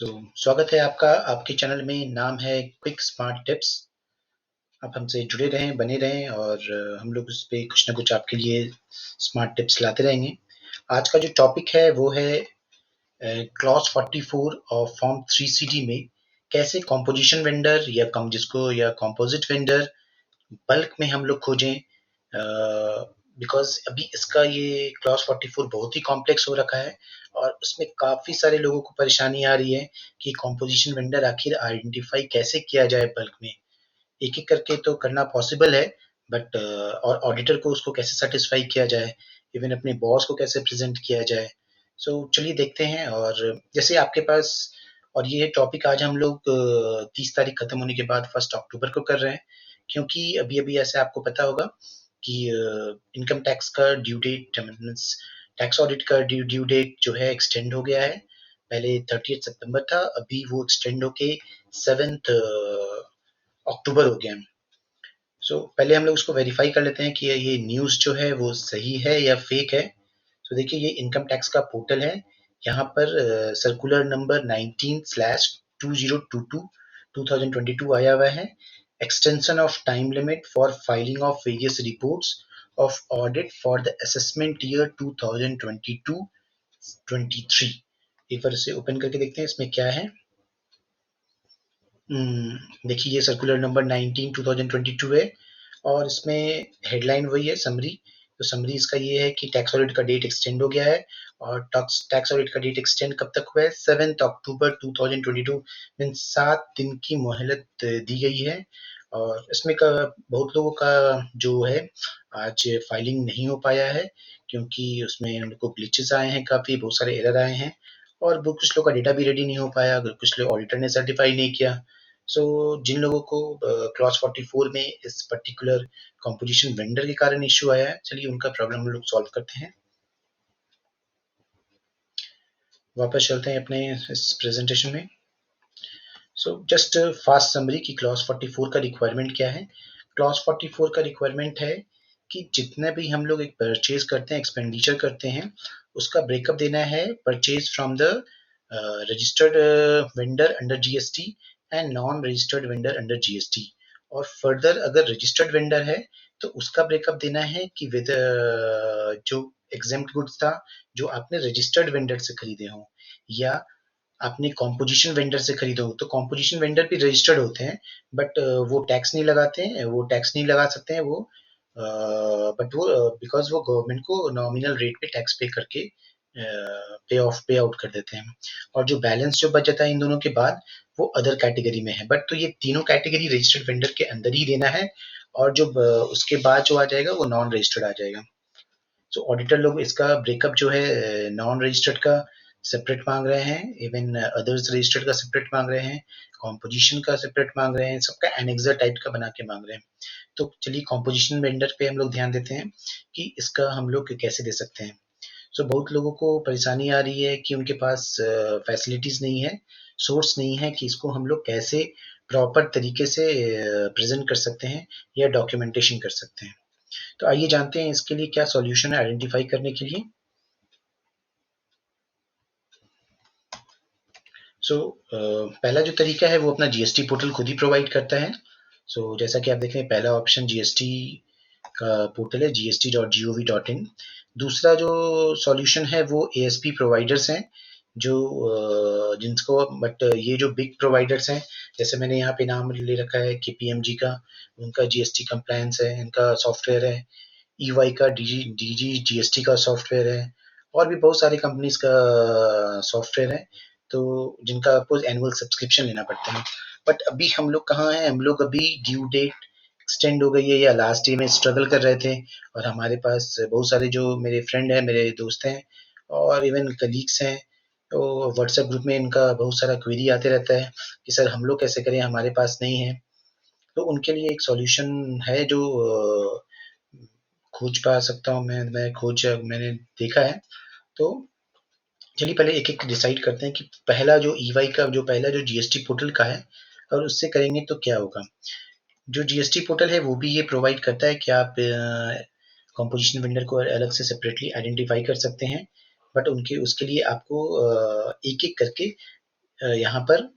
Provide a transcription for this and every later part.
स्वागत है आपका आपके चैनल में। नाम है क्विक स्मार्ट टिप्स। आप हमसे जुड़े रहें, बने रहें और हम लोग उस पे कुछ ना कुछ आपके लिए स्मार्ट टिप्स लाते रहेंगे। आज का जो टॉपिक है वो है क्लॉज 44 और फॉर्म 3CD में कैसे कॉम्पोजिशन वेंडर या कम जिसको या कॉम्पोजिट वेंडर बल्क में हम लोग खोजें। बिकॉज अभी इसका ये क्लॉज 44 बहुत ही कॉम्प्लेक्स हो रखा है और उसमें काफ़ी सारे लोगों को परेशानी आ रही है कि कॉम्पोजिशन वेंडर आखिर आइडेंटिफाई कैसे किया जाए बल्क में। एक एक करके तो करना पॉसिबल है, बट और ऑडिटर को उसको कैसे सेटिस्फाई किया जाए, इवन अपने बॉस को कैसे प्रेजेंट किया जाए। चलिए देखते हैं। और जैसे आपके पास, और ये टॉपिक आज हम लोग 30 तारीख खत्म होने के बाद 1 अक्टूबर को कर रहे हैं, क्योंकि अभी अभी ऐसे आपको पता होगा कि इनकम टैक्स का due that means tax audit का ड्यू डेट जो है एक्सटेंड हो गया है। पहले 30 सितंबर था, अभी वो एक्सटेंड होके 7 अक्टूबर हो गया। पहले हम लोग उसको वेरीफाई कर लेते हैं कि ये न्यूज़ जो है वो सही है या फेक है। देखिए, ये इनकम टैक्स का पोर्टल है। यहाँ पर सर्कुलर नंबर 19/2022 2022 आया हुआ है। Extension of time limit for filing of various reports of audit for the assessment year 2022-23। एक बार इसे ओपन करके देखते हैं इसमें क्या है। देखिए, ये सर्कुलर नंबर 19/2022 है और इसमें हेडलाइन वही है, समरी। तो समरी इसका ये है कि टैक्स ऑडिट का डेट एक्सटेंड हो गया है। और टैक्स ऑडिट का डेट एक्सटेंड कब तक हुआ है? 7 अक्टूबर 2022। मीन 7 दिन की मोहलत दी गई है। और इसमें का बहुत लोगों का जो है आज फाइलिंग नहीं हो पाया है, क्योंकि उसमें उनको ग्लिचेस आए हैं, काफ़ी बहुत सारे एरर आए हैं और वो कुछ लोग का डेटा भी रेडी नहीं हो पाया, अगर कुछ लोग ऑडिटर ने सर्टिफाई नहीं किया। जिन लोगों को क्लॉज 44 में इस पर्टिकुलर कंपोजिशन वेंडर के कारण इश्यू आया है, चलिए उनका प्रॉब्लम हम लोग सॉल्व करते हैं। वापस चलते हैं अपने इस प्रेजेंटेशन में। जस्ट फास्ट समरी कि क्लॉज 44 का रिक्वायरमेंट क्या है। क्लॉज 44 का रिक्वायरमेंट है कि जितने भी हम लोग एक परचेज करते हैं, एक्सपेंडिचर करते हैं, उसका ब्रेकअप देना है purchase from the registered vendor under GST and non registered vendor under GST. और फर्दर अगर रजिस्टर्ड वेंडर है तो उसका ब्रेकअप देना है कि विद जो एग्जेम्प्ट गुड्स था जो आपने रजिस्टर्ड वेंडर से खरीदे हों या आपने कॉम्पोजिशन वेंडर से खरीदो। तो कॉम्पोजिशन वेंडर भी रजिस्टर्ड होते हैं, बट वो टैक्स नहीं लगाते हैं, वो टैक्स नहीं लगा सकते हैं वो, बट वो बिकॉज वो गवर्नमेंट को नॉमिनल रेट पे टैक्स पे करके पे आउट कर देते हैं। और जो बैलेंस जो बच जाता है इन दोनों के बाद, वो अदर कैटेगरी में है। बट तो ये तीनों कैटेगरी रजिस्टर्ड वेंडर के अंदर ही देना है, और जो उसके बाद जो आ जाएगा वो नॉन रजिस्टर्ड आ जाएगा। ऑडिटर लोग इसका ब्रेकअप जो है नॉन रजिस्टर्ड का सेपरेट मांग रहे हैं, इवन अदर्स रजिस्टर्ड का सेपरेट मांग रहे हैं, कॉम्पोजिशन का सेपरेट मांग रहे हैं, सबका एनेक्सर टाइप का बना के मांग रहे हैं। तो चलिए कॉम्पोजिशन वेंडर पे हम लोग ध्यान देते हैं कि इसका हम लोग कैसे दे सकते हैं। बहुत लोगों को परेशानी आ रही है कि उनके पास फैसिलिटीज नहीं है, सोर्स नहीं है कि इसको हम लोग कैसे प्रॉपर तरीके से प्रेजेंट कर सकते हैं या डॉक्यूमेंटेशन कर सकते हैं। तो आइए जानते हैं इसके लिए क्या सॉल्यूशन है आइडेंटिफाई करने के लिए। पहला जो तरीका है वो अपना जीएसटी पोर्टल खुद ही प्रोवाइड करता है। जैसा कि आप देख रहे हैं, पहला ऑप्शन जीएसटी का पोर्टल है, gst.gov.in। दूसरा जो सॉल्यूशन है वो एएसपी प्रोवाइडर्स हैं, जो जिनको, बट ये जो बिग प्रोवाइडर्स हैं, जैसे मैंने यहाँ पे नाम ले रखा है कि पीएमजी का, उनका जीएसटी कंप्लायंस है, इनका सॉफ्टवेयर है। ईवाई का डीजी जीएसटी का सॉफ्टवेयर है, और भी बहुत सारी कंपनीज का सॉफ्टवेयर है, तो जिनका आपको एनुअल सब्सक्रिप्शन लेना पड़ता है। बट अभी हम लोग कहाँ हैं, हम लोग अभी ड्यू डेट एक्सटेंड हो गई है या लास्ट डे में स्ट्रगल कर रहे थे, और हमारे पास बहुत सारे जो मेरे फ्रेंड हैं, मेरे दोस्त हैं और इवन कलीग्स हैं, तो व्हाट्सएप ग्रुप में इनका बहुत सारा क्वेरी आते रहता है कि सर हम लोग कैसे करें, हमारे पास नहीं है। तो उनके लिए एक सॉल्यूशन है जो खोज पा सकता हूँ मैं खोज मैंने देखा है। तो चलिए पहले एक एक डिसाइड करते हैं कि पहला जो ईवाई का जो पहला जो जीएसटी पोर्टल का है, और उससे करेंगे तो क्या होगा। जो जीएसटी पोर्टल है वो भी ये प्रोवाइड करता है कि आप कंपोजिशन वेंडर को अलग से सेपरेटली आइडेंटिफाई कर सकते हैं, बट उनके उसके लिए आपको एक एक करके यहाँ पर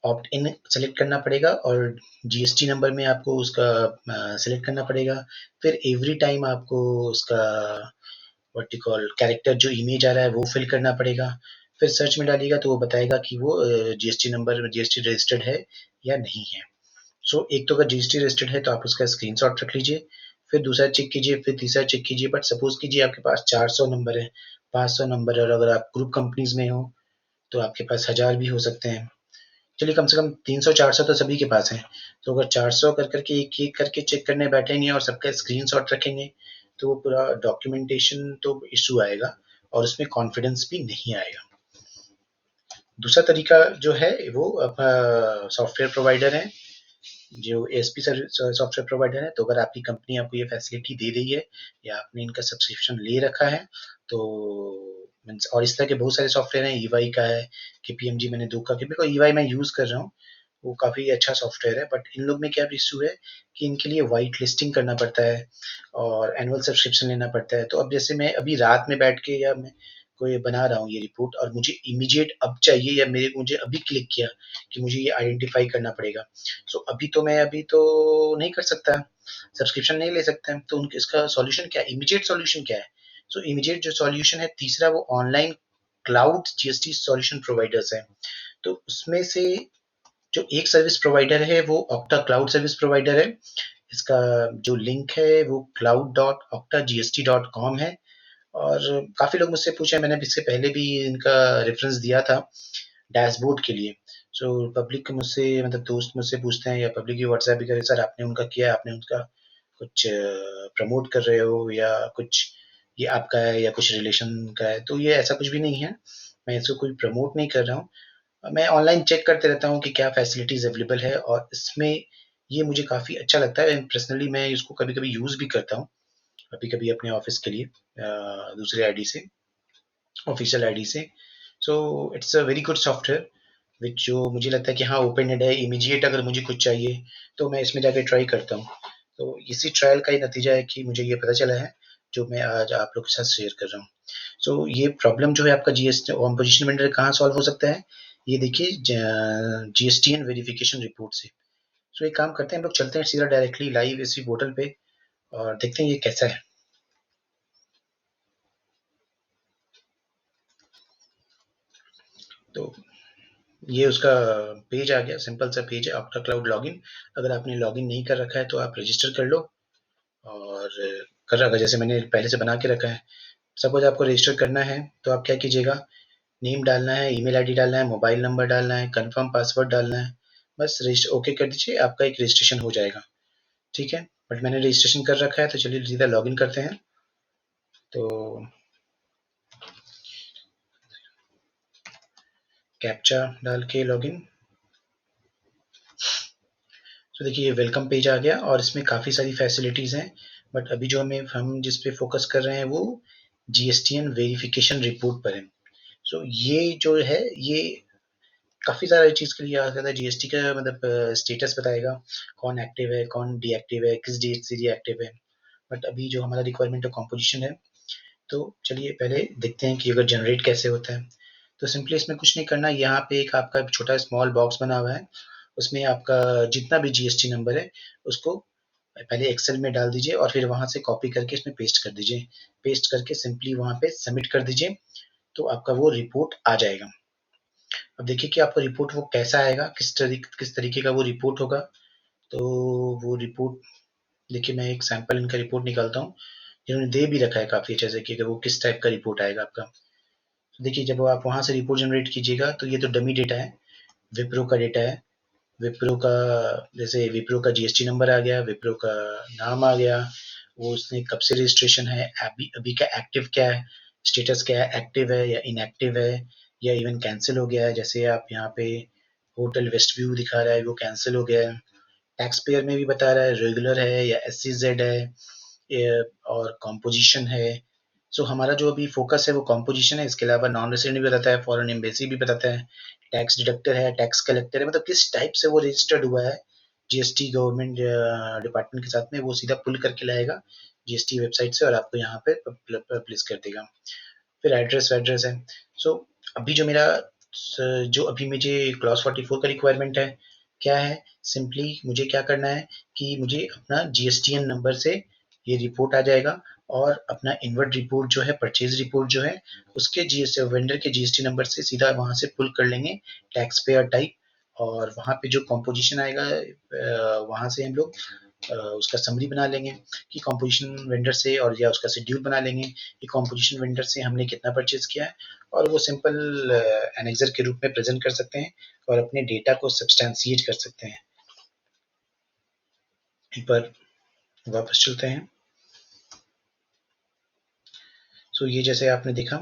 ऑप्ट इन सेलेक्ट करना पड़ेगा और जीएसटी नंबर में आपको उसका सेलेक्ट करना पड़ेगा। फिर एवरी टाइम आपको उसका व्हाट यू कॉल कैरेक्टर जो इमेज आ रहा है वो फिल करना पड़ेगा। फिर सर्च में डालिएगा तो वो बताएगा कि वो जीएसटी नंबर जीएसटी रजिस्टर्ड है या नहीं है। सो एक तो अगर जीएसटी रजिस्टर्ड है तो आप उसका स्क्रीनशॉट रख लीजिए, फिर दूसरा चेक कीजिए, फिर तीसरा चेक कीजिए। बट सपोज कीजिए आपके पास 400 नंबर है, 500 नंबर है, और अगर आप ग्रुप कंपनीज में हो तो आपके पास 1000 भी हो सकते हैं। चलिए कम से कम 300-400 तो सभी के पास है। तो अगर 400 कर करके एक एक करके चेक करने बैठेंगे और सबका स्क्रीनशॉट रखेंगे तो वो पूरा डॉक्यूमेंटेशन तो इशू आएगा और उसमें कॉन्फिडेंस भी नहीं आएगा। दूसरा तरीका जो है वो सॉफ्टवेयर प्रोवाइडर है, जो एएसपी सॉफ्टवेयर प्रोवाइडर है। तो अगर आपकी कंपनी आपको ये फैसिलिटी दे रही है या आपने इनका सब्सक्रिप्शन ले रखा है तो और इस तरह के बहुत सारे सॉफ्टवेयर हैं, ईवाई का है, केपीएमजी मैंने दो का केपी को ईवाई मैं यूज कर रहा हूँ, वो काफी अच्छा सॉफ्टवेयर है। बट इन लोग में क्या इशू है कि इनके लिए वाइट लिस्टिंग करना पड़ता है और एनुअल सब्सक्रिप्शन लेना पड़ता है। तो अब जैसे मैं अभी रात में बैठ के या मैं कोई बना रहा हूँ ये रिपोर्ट और मुझे इमीडिएट अब चाहिए या मेरे मुझे अभी क्लिक किया कि मुझे ये आइडेंटिफाई करना पड़ेगा, सो अभी तो नहीं कर सकता, सब्सक्रिप्शन नहीं ले सकते हैं। तो उनके इसका सॉल्यूशन क्या है, इमीडिएट सॉल्यूशन क्या है? सो इमीडिएट जो सॉल्यूशन है तीसरा वो online cloud GST solution providers है। तो उसमें से जो एक सर्विस प्रोवाइडर है वो ऑक्टा क्लाउड सर्विस प्रोवाइडर है। इसका जो लिंक है वो cloud.octagst.com है। और काफी लोग मुझसे पूछे, मैंने इससे पहले भी इनका रेफरेंस दिया था डैशबोर्ड के लिए। सो पब्लिक मुझसे मतलब दोस्त मुझसे पूछते हैं या पब्लिक भी व्हाट्सएप भी करे, सर आपने उनका किया, आपने उनका कुछ प्रमोट कर रहे हो या कुछ ये आपका है या कुछ रिलेशन का है? तो ये ऐसा कुछ भी नहीं है, मैं इसको कोई प्रमोट नहीं कर रहा हूँ। मैं ऑनलाइन चेक करते रहता हूँ कि क्या फैसिलिटीज अवेलेबल है और इसमें ये मुझे काफ़ी अच्छा लगता है। पर्सनली मैं इसको कभी-कभी यूज़ भी करता हूँ, कभी-कभी अपने ऑफिस के लिए दूसरे आईडी से, ऑफिशियल आईडी से। So it's a very good software which जो मुझे लगता है कि हाँ ओपन एंड है, इमीडिएट अगर मुझे कुछ चाहिए तो मैं इसमें जाके ट्राई करता हूँ। तो इसी ट्रायल का ही नतीजा है कि मुझे ये पता चला है जो मैं आज आप लोग के साथ शेयर कर रहा हूँ। सो ये प्रॉब्लम जो है आपका जीएसटी कॉम्पोजिशन वेंडर कहाँ सॉल्व हो सकता है, ये देखिए जीएसटीएन वेरिफिकेशन रिपोर्ट से। सो एक काम करते हैं, हम लोग चलते हैं सीधा डायरेक्टली लाइव इसी पोर्टल पे और देखते हैं ये कैसा है। तो ये उसका पेज आ गया, सिंपल सा पेज है ऑक्टा क्लाउड लॉगिन। अगर आपने लॉगिन नहीं कर रखा है तो आप रजिस्टर कर लो और कर रखा जैसे मैंने पहले से बना के रखा है। सपोज आपको रजिस्टर करना है तो आप क्या कीजिएगा, नेम डालना है, ईमेल आईडी डालना है, मोबाइल नंबर डालना है, कंफर्म पासवर्ड डालना है, बस रजिस्टर ओके कर दीजिए, आपका एक रजिस्ट्रेशन हो जाएगा। ठीक है, बट मैंने रजिस्ट्रेशन कर रखा है तो चलिए सीधा लॉगिन करते हैं। तो कैप्चा डाल के लॉगिन। तो देखिए ये वेलकम पेज आ गया और इसमें काफ़ी सारी फैसिलिटीज़ हैं। बट अभी जो हम जिस पे फोकस कर रहे हैं वो जीएसटीएन वेरिफिकेशन रिपोर्ट पर है। सो ये जो है ये काफ़ी सारी चीज़ के लिए आ सकता है। जीएसटी का मतलब स्टेटस बताएगा, कौन एक्टिव है, कौन डीएक्टिव है, किस डेट से डीएक्टिव है। बट अभी जो हमारा रिक्वायरमेंट है कॉम्पोजिशन है, तो चलिए पहले देखते हैं कि अगर जनरेट कैसे होता है। तो सिंपली इसमें कुछ नहीं करना, यहाँ पे एक आपका छोटा स्मॉल बॉक्स बना हुआ है, उसमें आपका जितना भी जीएसटी नंबर है उसको पहले एक्सेल में डाल दीजिए और फिर वहां से कॉपी करके इसमें पेस्ट कर दीजिए। पेस्ट करके सिंपली वहां पे सबमिट कर दीजिए तो आपका वो रिपोर्ट आ जाएगा। अब देखिए कि आपका रिपोर्ट वो कैसा आएगा, किस तरीके का वो रिपोर्ट होगा। तो वो रिपोर्ट देखिए, मैं एक सैंपल इनका रिपोर्ट निकालता हूँ, इन्होंने दे भी रखा है काफ़ी अच्छे से कि वो किस टाइप का रिपोर्ट आएगा आपका। तो देखिए जब आप वहाँ से रिपोर्ट जनरेट कीजिएगा तो ये तो डमी डेटा है, विप्रो का डेटा है। विप्रो का जैसे विप्रो का जीएसटी नंबर आ गया, विप्रो का नाम आ गया, वो उसने कब से रजिस्ट्रेशन है, अभी अभी का एक्टिव क्या है, स्टेटस क्या है, एक्टिव है या इनएक्टिव है या इवन कैंसिल हो गया है। जैसे आप यहाँ पे होटल वेस्ट व्यू दिखा रहा है वो कैंसिल हो गया है। टैक्स पेयर में भी बता रहा है रेगुलर है या एससीजेड है और कॉम्पोजिशन है। सो हमारा जो अभी फोकस है वो कॉम्पोजिशन है, इसके अलावा नॉन रेसिडेंट भी बताता है, फॉरेन एम्बेसी भी बताता है, टैक्स डिडक्टर है, टैक्स कलेक्टर है, मतलब किस टाइप से वो रजिस्टर्ड हुआ है जीएसटी गवर्नमेंट डिपार्टमेंट के साथ में, वो सीधा पुल करके लाएगा जीएसटी वेबसाइट से और आपको यहाँ पे पब्लिश कर देगा। फिर एड्रेस वैड्रेस है। सो अभी जो मेरा जो अभी मुझे क्लॉज 44 का रिक्वायरमेंट है क्या है, सिंपली मुझे क्या करना है कि मुझे अपना जीएसटीएन नंबर से ये रिपोर्ट आ जाएगा और अपना इनवर्ड रिपोर्ट जो है, परचेज रिपोर्ट जो है, उसके जीएस वेंडर के जीएसटी नंबर से सीधा वहां से पुल कर लेंगे टैक्स पेयर टाइप, और वहां पे जो कॉम्पोजिशन आएगा वहां से हम लोग उसका समरी बना लेंगे कि कॉम्पोजिशन वेंडर से, और या उसका शेड्यूल बना लेंगे कि कॉम्पोजिशन वेंडर से हमने कितना परचेज किया है, और वो सिंपल एनेक्सर के रूप में प्रेजेंट कर सकते हैं और अपने डेटा को सब्सटैंशिएट कर सकते हैं। एक बार वापस चलते हैं। सो ये जैसे आपने देखा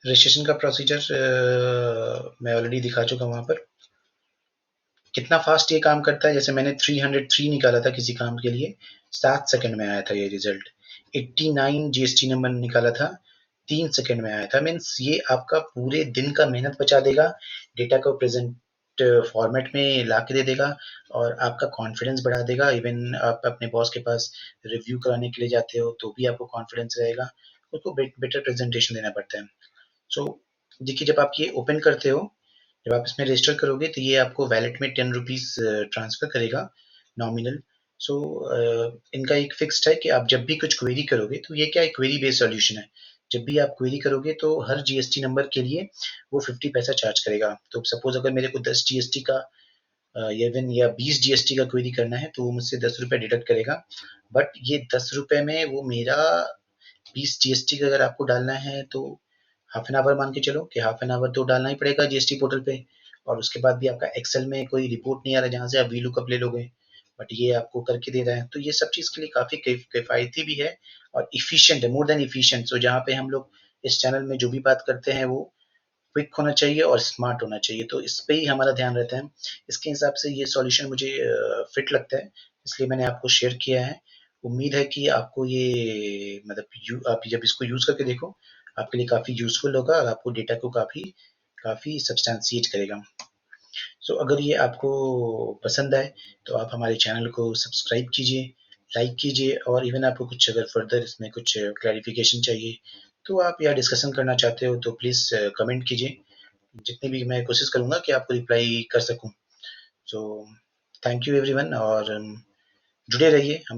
रजिस्ट्रेशन का प्रोसीजर मैं ऑलरेडी दिखा चुका वहां पर कितना फास्ट ये काम करता है। जैसे मैंने 303 निकाला था किसी काम के लिए, 7 सेकंड में आया था ये रिजल्ट। 89 जीएसटी नंबर निकाला था, 3 सेकंड में आया था। मीन्स ये आपका पूरे दिन का मेहनत बचा देगा, डेटा को प्रेजेंट फॉर्मेट में ला के दे देगा और आपका कॉन्फिडेंस बढ़ा देगा। इवन आप अपने बॉस के पास रिव्यू कराने के लिए जाते हो तो भी आपको कॉन्फिडेंस रहेगा, उसको बेटर प्रेजेंटेशन देना पड़ता है। सो देखिए, जब आप ये ओपन करते हो, जब आप इसमें रजिस्टर करोगे तो ये आपको वैलेट में 10 रुपीज ट्रांसफर करेगा नॉमिनल। सो इनका एक फिक्स्ड है कि आप जब भी कुछ क्वेरी करोगे तो ये क्या है, क्वेरी बेस्ड सॉल्यूशन है। जब भी आप क्वेरी करोगे तो हर जीएसटी नंबर के लिए वो 50 पैसा चार्ज करेगा। तो सपोज अगर मेरे को 10 जीएसटी का या 20 जीएसटी का क्वेरी करना है तो वो मुझसे 10 रुपये डिडक्ट करेगा। बट ये 10 रुपये में वो मेरा 20 जीएसटी का अगर आपको डालना है तो हाफ एन आवर मान के चलो कि हाफ एन आवर तो डालना ही पड़ेगा जीएसटी पोर्टल पे। और उसके बाद भी आपका एक्सेल में कोई रिपोर्ट नहीं आ रहा जहाँ से आप वी लुकअप ले लोगे, बट ये आपको करके दे रहा है। तो ये सब चीज़ के लिए काफ़ी किफ़ायती भी है और इफिशियंट है, मोर देन इफिशियंट। सो जहाँ पे हम लोग इस चैनल में जो भी बात करते हैं वो क्विक होना चाहिए और स्मार्ट होना चाहिए, तो इस पे ही हमारा ध्यान रहता है। इसके हिसाब से ये सॉल्यूशन मुझे फिट लगता है, इसलिए मैंने आपको शेयर किया है। उम्मीद है कि आपको ये मतलब आप जब इसको यूज़ करके देखो, आपके लिए काफ़ी यूज़फुल होगा और आपको डेटा को काफ़ी काफ़ी सब्सटैंशिएट करेगा। सो अगर ये आपको पसंद आए तो आप हमारे चैनल को सब्सक्राइब कीजिए, लाइक कीजिए, और इवन आपको कुछ अगर फर्दर इसमें कुछ क्लैरिफिकेशन चाहिए तो आप या डिस्कशन करना चाहते हो तो प्लीज़ कमेंट कीजिए। जितनी भी मैं कोशिश करूँगा कि आपको रिप्लाई कर सकूँ। सो थैंक यू एवरीवन, और जुड़े रहिए हम